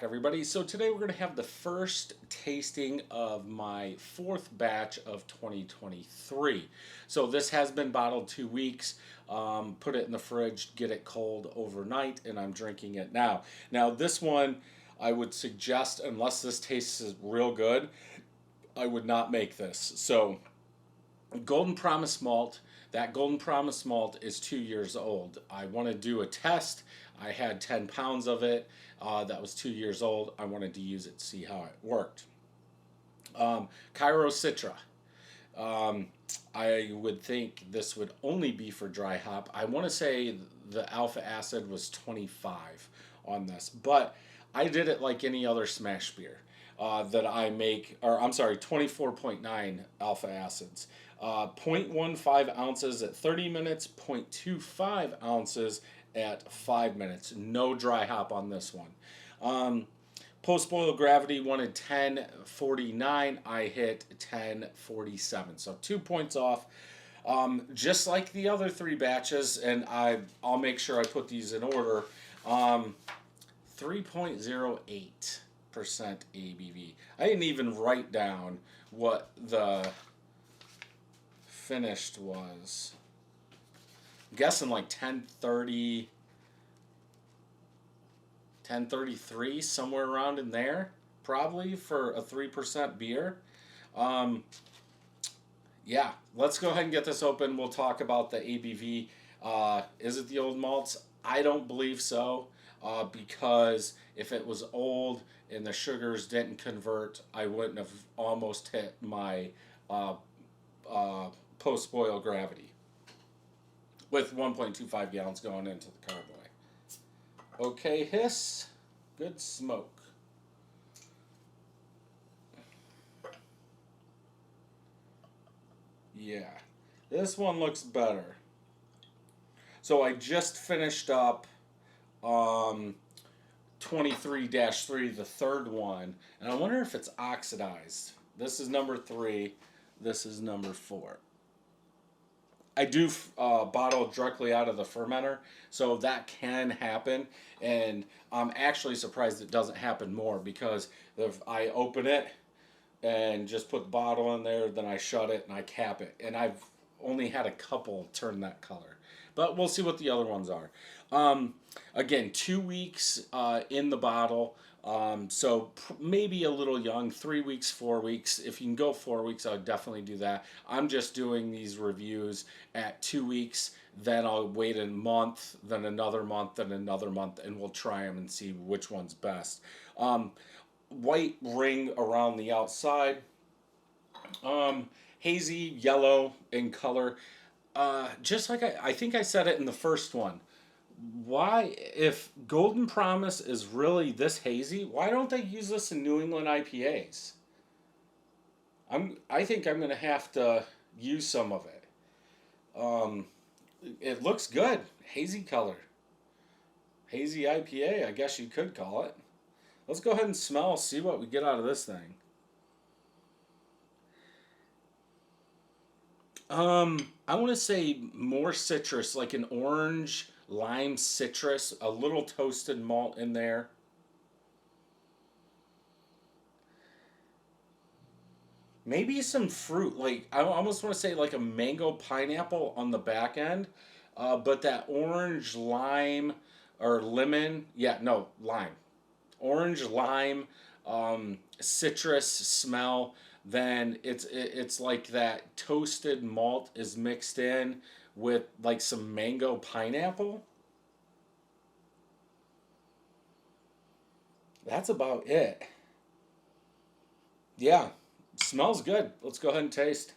everybody. So today we're going to have the first tasting of my fourth batch of 2023. So this has been bottled 2 weeks. Put it in the fridge, get it cold overnight, and I'm drinking it now. Now this one, I would suggest, unless this tastes real good, I would not make this. So Golden Promise malt. That Golden Promise malt is 2 years old. I want to do a test. I had 10 pounds of it. That was 2 years old. I wanted to use it to see how it worked. Cyro Citra. I would think this would only be for dry hop. I want to say the alpha acid was 25 on this, but I did it like any other SMaSH beer that I make, or I'm sorry, 24.9 alpha acids. 0.15 ounces at 30 minutes, 0.25 ounces at 5 minutes. No dry hop on this one. Post-boil gravity wanted 1049. I hit 1047. So 2 points off. Just like the other three batches, and I'll make sure I put these in order. 3.08% ABV. I didn't even write down what the finished was. I'm guessing like 1030, 1033, somewhere around in there, probably for a 3% beer. Yeah, let's go ahead and get this open. We'll talk about the ABV. Is it the old malts? I don't believe so, because if it was old and the sugars didn't convert, I wouldn't have almost hit my post-boil gravity with 1.25 gallons going into the carboy. Okay, hiss. Good smoke. Yeah, this one looks better. So I just finished up 23-3, the third one, and I wonder if it's oxidized. This is number 3. This is number 4. I do bottle directly out of the fermenter, so that can happen, and I'm actually surprised it doesn't happen more, because if I open it and just put the bottle in there, then I shut it and I cap it, and I've only had a couple turn that color. But we'll see what the other ones are. Again, 2 weeks in the bottle. So maybe a little young, 3 weeks, 4 weeks. If you can go 4 weeks, I would definitely do that. I'm just doing these reviews at 2 weeks, then I'll wait a month, then another month, then another month, and we'll try them and see which one's best. White ring around the outside. Hazy yellow in color. Just like I think I said it in the first one. Why, if Golden Promise is really this hazy, why don't they use this in New England IPAs? I think I'm gonna have to use some of it. It looks good, hazy color, hazy IPA, I guess you could call it. Let's go ahead and smell, see what we get out of this thing. I want to say more citrus, like an orange, lime citrus, a little toasted malt in there. Maybe some fruit, like I almost want to say like a mango pineapple on the back end, but that orange lime or lemon, yeah, no, lime. Orange lime, citrus smell. Then it's like that toasted malt is mixed in with like some mango pineapple. That's about it. Yeah, smells good. Let's go ahead and taste.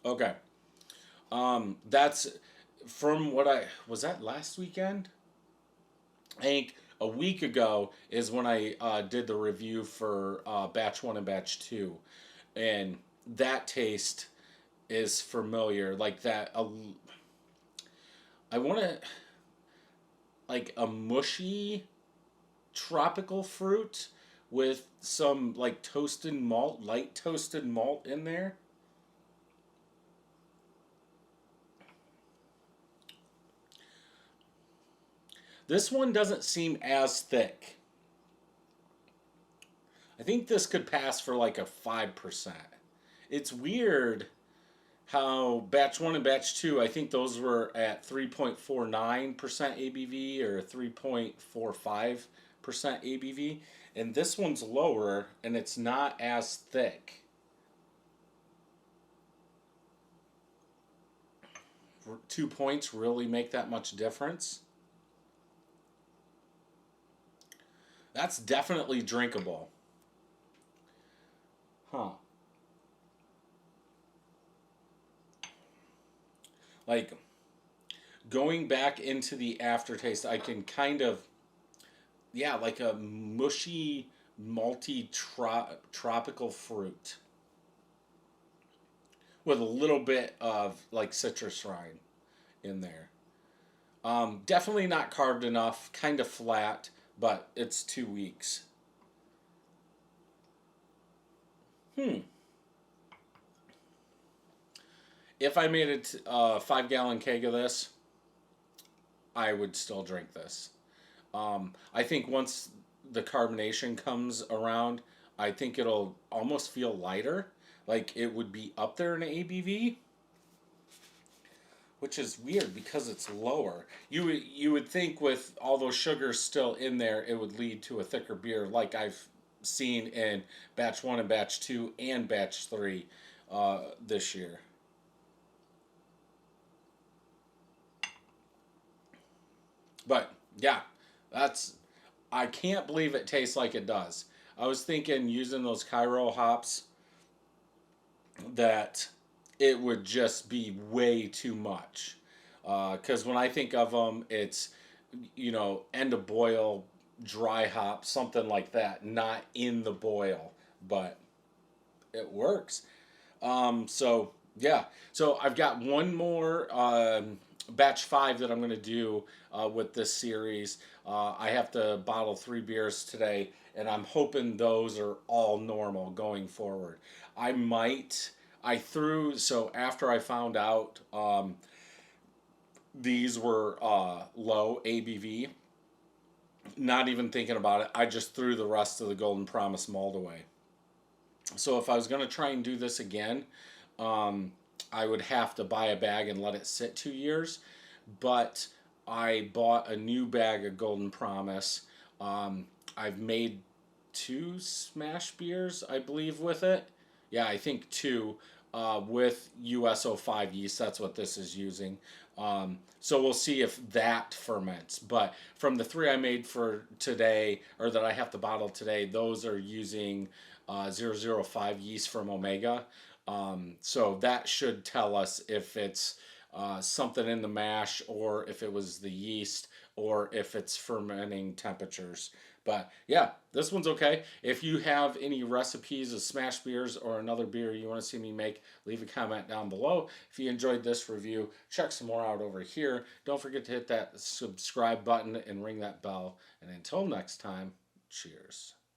Okay. That's from what was that last weekend? I think a week ago is when I did the review for batch 1 and batch 2, and that taste is familiar, like that. I want to like a mushy tropical fruit with some like toasted malt, light toasted malt in there. This one doesn't seem as thick. I think this could pass for like a 5%. It's weird how batch 1 and batch 2, I think those were at 3.49% ABV or 3.45% ABV. And this one's lower and it's not as thick. 2 points really make that much difference. That's definitely drinkable. Huh. Like, going back into the aftertaste, I can kind of, yeah, like a mushy, malty tropical fruit with a little bit of like citrus rind in there. Definitely not carved enough, kind of flat, but it's 2 weeks. Hmm. If I made a 5-gallon keg of this, I would still drink this. I think once the carbonation comes around, I think it'll almost feel lighter. Like it would be up there in ABV, which is weird because it's lower. You would think with all those sugars still in there, it would lead to a thicker beer, like I've seen in batch 1 and batch 2 and batch 3 this year. But yeah, that's I can't believe it tastes like it does. I was thinking using those Cyro hops that it would just be way too much. Because when I think of them, it's, end of boil, dry hop, something like that, not in the boil, but it works. So yeah, so I've got one more batch 5 that I'm going to do with this series. I have to bottle 3 beers today, and I'm hoping those are all normal going forward. I might. I threw so after I found out these were low ABV. Not even thinking about it, I just threw the rest of the Golden Promise malt away. So if I was going to try and do this again, I would have to buy a bag and let it sit 2 years. But I bought a new bag of Golden Promise. I've made 2 SMaSH beers, I believe, with it. Yeah, I think 2 with US05 yeast. That's what this is using. So we'll see if that ferments. But from the 3 I made for today, or that I have to bottle today, those are using 005 yeast from Omega. So that should tell us if it's something in the mash, or if it was the yeast, or if it's fermenting temperatures. But yeah, this one's okay. If you have any recipes of SMaSH beers or another beer you want to see me make, leave a comment down below. If you enjoyed this review, check some more out over here. Don't forget to hit that subscribe button and ring that bell. And until next time, cheers.